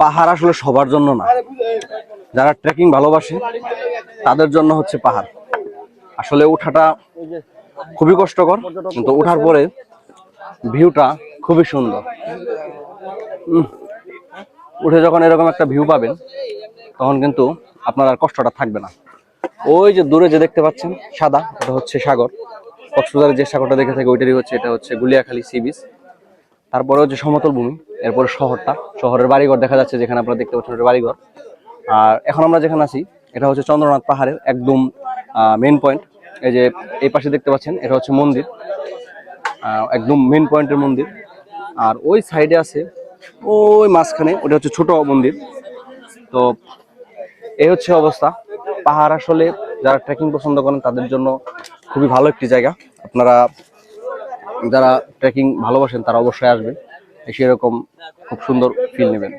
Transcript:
পাহাড় আসলে সবার জন্য না, যারা ট্রেকিং ভালোবাসে তাদের জন্য হচ্ছে পাহাড়। আসলে ওঠাটা খুবই কষ্টকর, কিন্তু ওঠার পরে ভিউটা খুবই সুন্দর। উঠে যখন এরকম একটা ভিউ পাবেন তখন কিন্তু আপনার আর কষ্টটা থাকবে না। ওই যে দূরে যে দেখতে পাচ্ছেন সাদা, এটা হচ্ছে সাগর। কক্সবাজারের যে সাগরটা দেখে থাকে ওইটারই হচ্ছে, এটা হচ্ছে গুলিয়াখালী সি বিচ। তারপরে হচ্ছে সমতল ভূমি, এরপরে শহরটা, শহরের বাড়িঘর দেখা যাচ্ছে যেখানে আপনারা দেখতে পাচ্ছেন ওটা বাড়িঘর। আর এখন আমরা যেখানে আছি এটা হচ্ছে চন্দ্রনাথ পাহাড়ের একদম মেইন পয়েন্ট। এই যে এই পাশে দেখতে পাচ্ছেন এটা হচ্ছে মন্দির, একদম মেইন পয়েন্টের মন্দির। আর ওই সাইডে আছে ওই মাঝখানে ওটা হচ্ছে ছোট মন্দির। তো এই হচ্ছে অবস্থা। পাহাড় আসলে যারা ট্রেকিং পছন্দ করেন তাদের জন্য খুবই ভালো একটি জায়গা। আপনারা যারা ট্রেকিং ভালোবাসেন তারা অবশ্যই আসবেন, এসে এরকম খুব সুন্দর ফিল নেবেন।